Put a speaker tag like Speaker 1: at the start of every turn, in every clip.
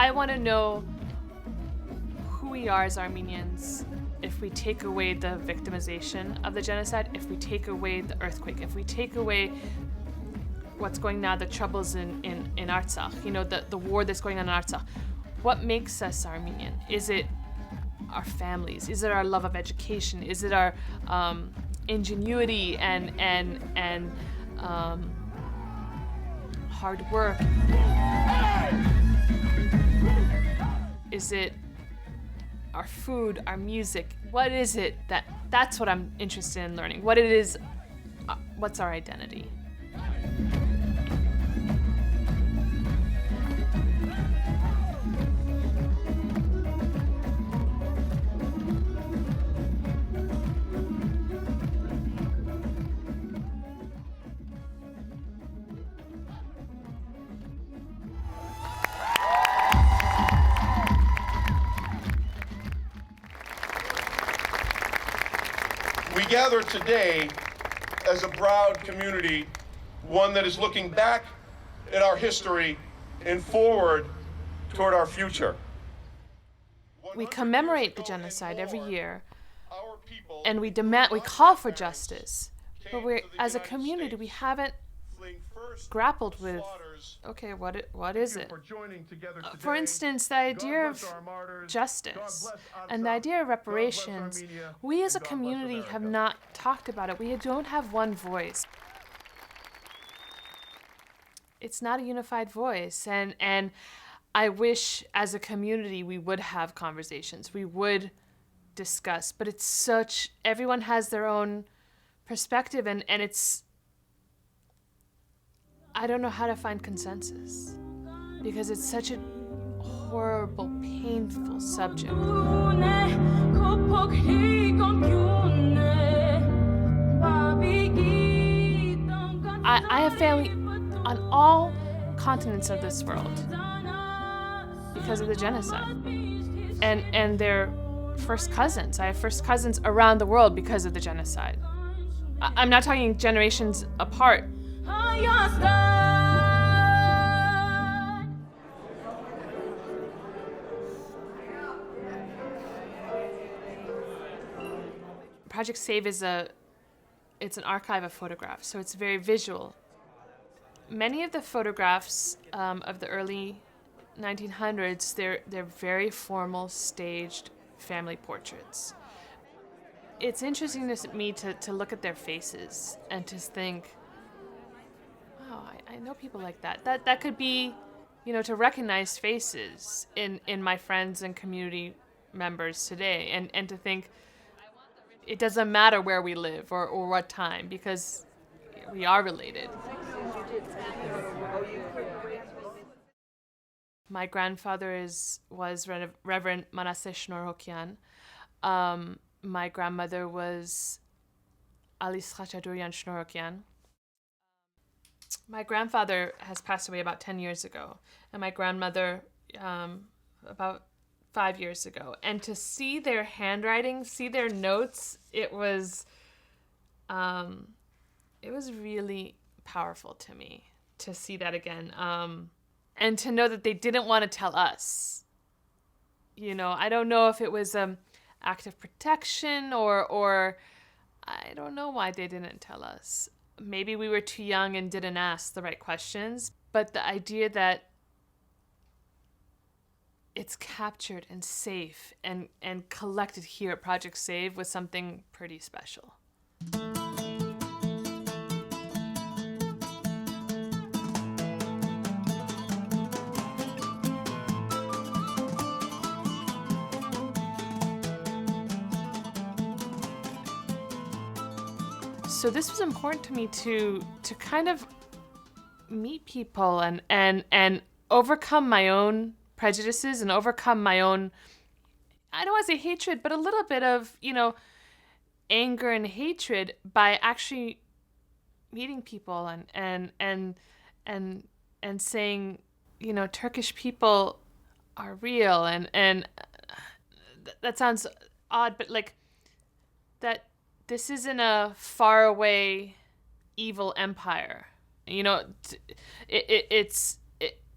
Speaker 1: I want to know who we are as Armenians if we take away the victimization of the genocide, if we take away the earthquake, if we take away what's going now, the troubles in Artsakh, you know, the war that's going on in Artsakh. What makes us Armenian? Is it our families? Is it our love of education? Is it our ingenuity and hard work? Is it our food, our music? What is it that's what I'm interested in learning? What it is, what's our identity?
Speaker 2: We gather today as a proud community, one that is looking back at our history and forward toward our future.
Speaker 1: We commemorate the genocide every year, and we call for justice. But as a community, we haven't grappled with, okay, what is it? For instance, the idea of justice and the idea of reparations, we as a community have not talked about it. We don't have one voice. It's not a unified voice, and I wish as a community we would have conversations, we would discuss, but everyone has their own perspective, and it's, I don't know how to find consensus because it's such a horrible, painful subject. I have family on all continents of this world because of the genocide. And they're first cousins. I have first cousins around the world because of the genocide. I'm not talking generations apart. Project SAVE it's an archive of photographs, so it's very visual. Many of the photographs of the early 1900s, they're very formal, staged family portraits. It's interesting to me to look at their faces and to think, wow, I know people like that. That could be, to recognize faces in my friends and community members today, and to think it doesn't matter where we live or what time, because we are related. My grandfather was Reverend Manasseh Shnorhokian. My grandmother was Alice Khachadurian Shnorhokian. My grandfather has passed away about 10 years ago, and my grandmother about 5 years ago. And to see their handwriting, see their notes, it was really powerful to me to see that again. And to know that they didn't want to tell us. I don't know if it was act of protection or I don't know why they didn't tell us. Maybe we were too young and didn't ask the right questions, but the idea that it's captured and safe and collected here at Project SAVE was something pretty special. So this was important to me to kind of meet people and overcome my own prejudices and overcome my own, I don't want to say hatred, but a little bit of, anger and hatred by actually meeting people and saying, Turkish people are real, and that sounds odd, but like that this isn't a faraway evil empire.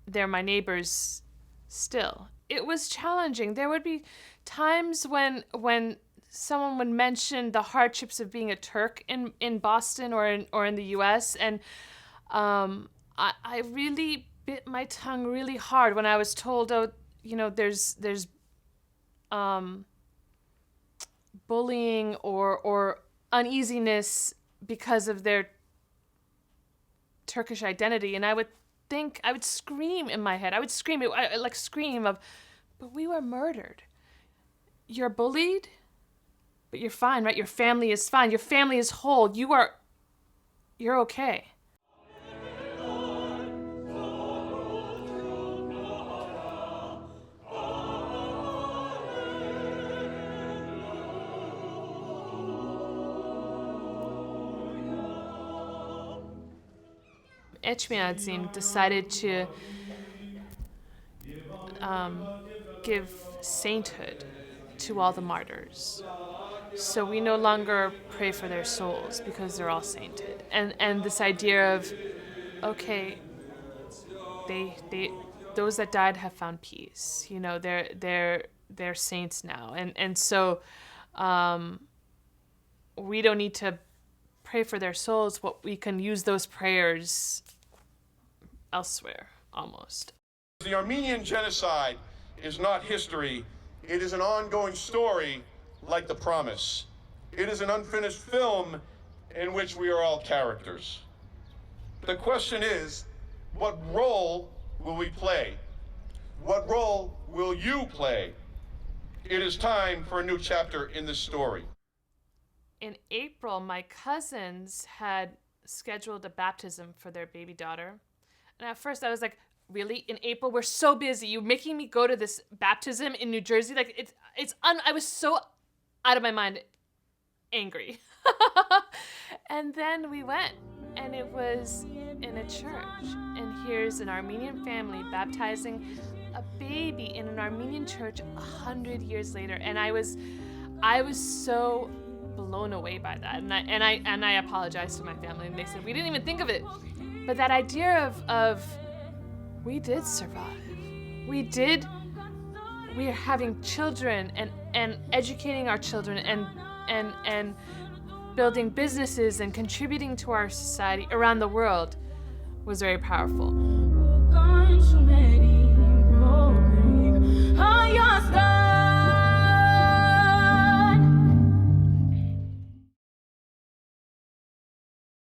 Speaker 1: They're my neighbors still. It was challenging. There would be times when someone would mention the hardships of being a Turk in Boston or in the US, and I really bit my tongue really hard when I was told, oh, there's bullying or uneasiness because of their Turkish identity, and I would scream in my head. I would scream, but we were murdered. You're bullied, but you're fine, right? Your family is fine. Your family is whole. You're okay. Etchmiadzin decided to give sainthood to all the martyrs. So we no longer pray for their souls because they're all sainted. And this idea of, okay, they those that died have found peace. They're saints now. And so we don't need to pray for their souls. What we can use those prayers elsewhere, almost.
Speaker 2: The Armenian Genocide is not history. It is an ongoing story like The Promise. It is an unfinished film in which we are all characters. The question is, what role will we play? What role will you play? It is time for a new chapter in this story.
Speaker 1: In April, my cousins had scheduled a baptism for their baby daughter. And at first I was like, really? In April? We're so busy. You're making me go to this baptism in New Jersey? Like, I was so out of my mind angry. And then we went, and it was in a church. And here's an Armenian family baptizing a baby in an Armenian church 100 years later. And I was so blown away by that. And I apologized to my family, and they said, we didn't even think of it. But that idea of we did survive. We are having children and educating our children and building businesses and contributing to our society around the world was very powerful.